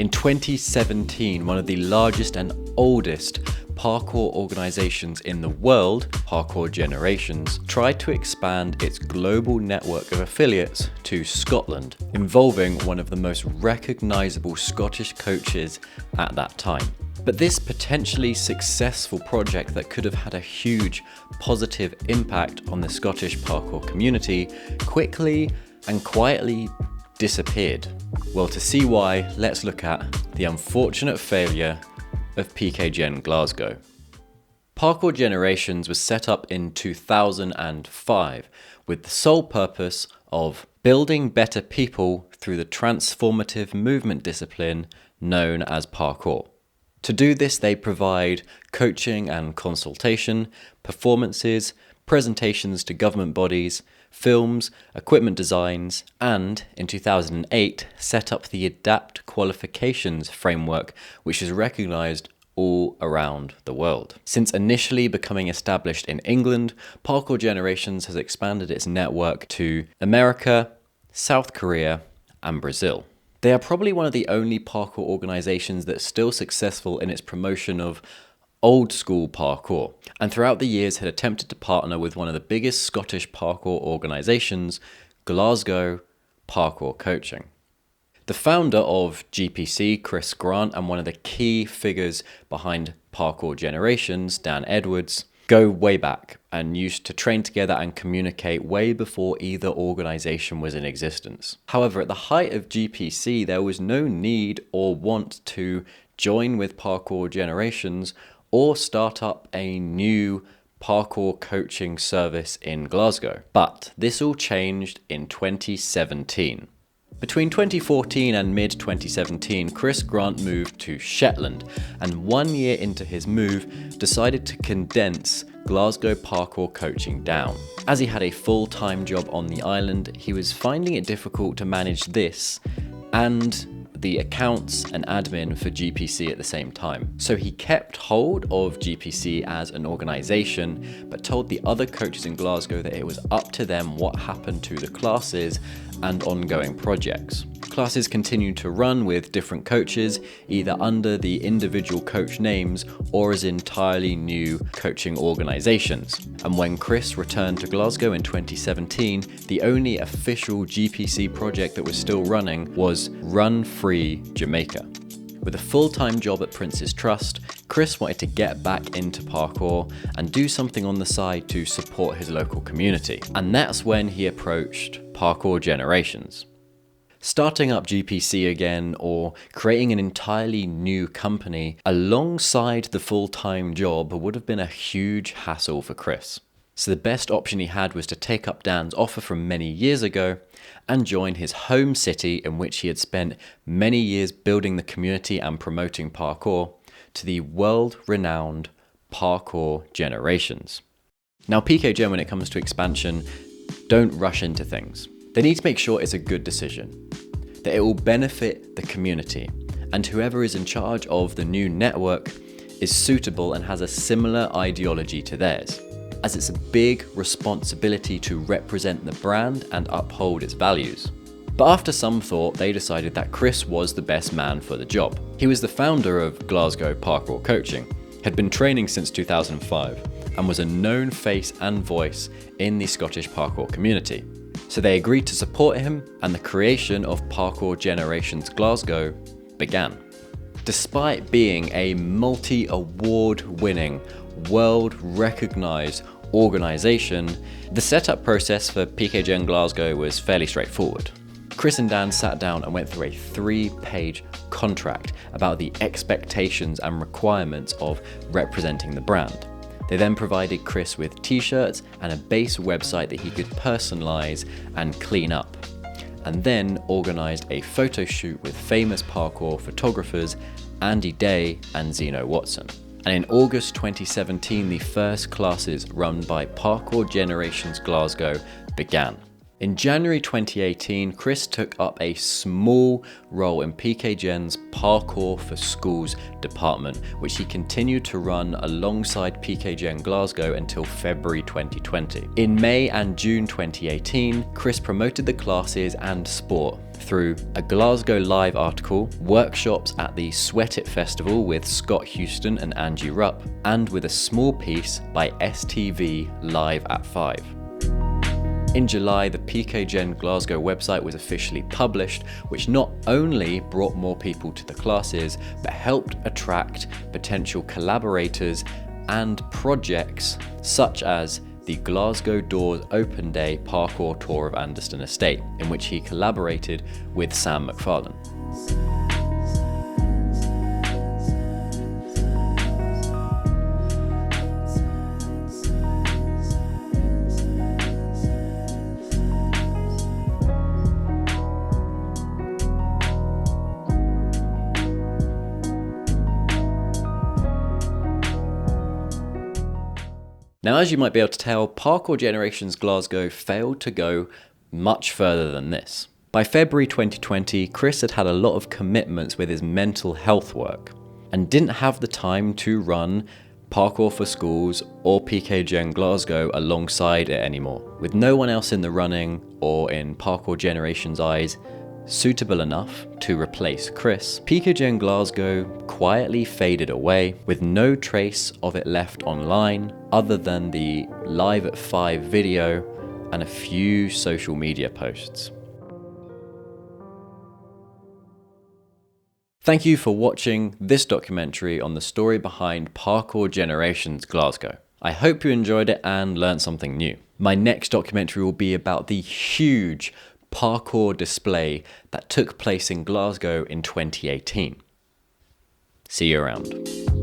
In 2017, one of the largest and oldest parkour organizations in the world, Parkour Generations, tried to expand its global network of affiliates to Scotland, involving one of the most recognizable Scottish coaches at that time. But this potentially successful project that could have had a huge positive impact on the Scottish parkour community quickly and quietly disappeared. Well, to see why, let's look at the unfortunate failure of PKGEN Glasgow. Parkour Generations was set up in 2005 with the sole purpose of building better people through the transformative movement discipline known as parkour. To do this, they provide coaching and consultation, performances, presentations to government bodies, films, equipment designs, and in 2008 set up the ADAPT qualifications framework, which is recognized all around the world. Since initially becoming established in England, Parkour Generations has expanded its network to America, South Korea, and Brazil. They are probably one of the only parkour organizations that's still successful in its promotion of old school parkour, and throughout the years had attempted to partner with one of the biggest Scottish parkour organizations, Glasgow Parkour Coaching. The founder of GPC, Chris Grant, and one of the key figures behind Parkour Generations, Dan Edwards, go way back and used to train together and communicate way before either organization was in existence. However, at the height of GPC, there was no need or want to join with Parkour Generations or start up a new parkour coaching service in Glasgow. But this all changed in 2017. Between 2014 and mid-2017, Chris Grant moved to Shetland, and 1 year into his move, decided to condense Glasgow parkour coaching down. As he had a full-time job on the island, he was finding it difficult to manage this and the accounts and admin for GPC at the same time. So he kept hold of GPC as an organization, but told the other coaches in Glasgow that it was up to them what happened to the classes and ongoing projects. Classes continued to run with different coaches, either under the individual coach names or as entirely new coaching organizations. And when Chris returned to Glasgow in 2017, the only official GPC project that was still running was Run Free Jamaica. With a full-time job at Prince's Trust, Chris wanted to get back into parkour and do something on the side to support his local community. And that's when he approached Parkour Generations. Starting up GPC again or creating an entirely new company alongside the full-time job would have been a huge hassle for Chris. So the best option he had was to take up Dan's offer from many years ago and join his home city, in which he had spent many years building the community and promoting parkour, to the world-renowned Parkour Generations. Now, PKGEN, when it comes to expansion, don't rush into things. They need to make sure it's a good decision, that it will benefit the community, and whoever is in charge of the new network is suitable and has a similar ideology to theirs, as it's a big responsibility to represent the brand and uphold its values. But after some thought, they decided that Chris was the best man for the job. He was the founder of Glasgow Parkour Coaching, had been training since 2005, and was a known face and voice in the Scottish parkour community. So they agreed to support him, and the creation of Parkour Generations Glasgow began. Despite being a multi-award winning, world-recognized organization, the setup process for PKGEN Glasgow was fairly straightforward. Chris and Dan sat down and went through a 3-page contract about the expectations and requirements of representing the brand. They then provided Chris with t-shirts and a base website that he could personalize and clean up, and then organized a photo shoot with famous parkour photographers Andy Day and Zeno Watson. And in August 2017, the first classes run by Parkour Generations Glasgow began. In January 2018, Chris took up a small role in PKGEN's Parkour for Schools department, which he continued to run alongside PKGEN Glasgow until February 2020. In May and June 2018, Chris promoted the classes and sport through a Glasgow Live article, workshops at the Sweat It Festival with Scott Houston and Angie Rupp, and with a small piece by STV Live at 5. In July, the PKGEN Glasgow website was officially published, which not only brought more people to the classes, but helped attract potential collaborators and projects such as the Glasgow Doors Open Day Parkour Tour of Anderston Estate, in which he collaborated with Sam McFarlane. Now, as you might be able to tell, Parkour Generations Glasgow failed to go much further than this. By February 2020, Chris had had a lot of commitments with his mental health work and didn't have the time to run Parkour for Schools or PKGEN Glasgow alongside it anymore. With no one else in the running or in Parkour Generations' eyes suitable enough to replace Chris, PKGEN Glasgow quietly faded away with no trace of it left online other than the Live at 5 video and a few social media posts. Thank you for watching this documentary on the story behind Parkour Generations Glasgow. I hope you enjoyed it and learned something new. My next documentary will be about the huge parkour display that took place in Glasgow in 2018. See you around.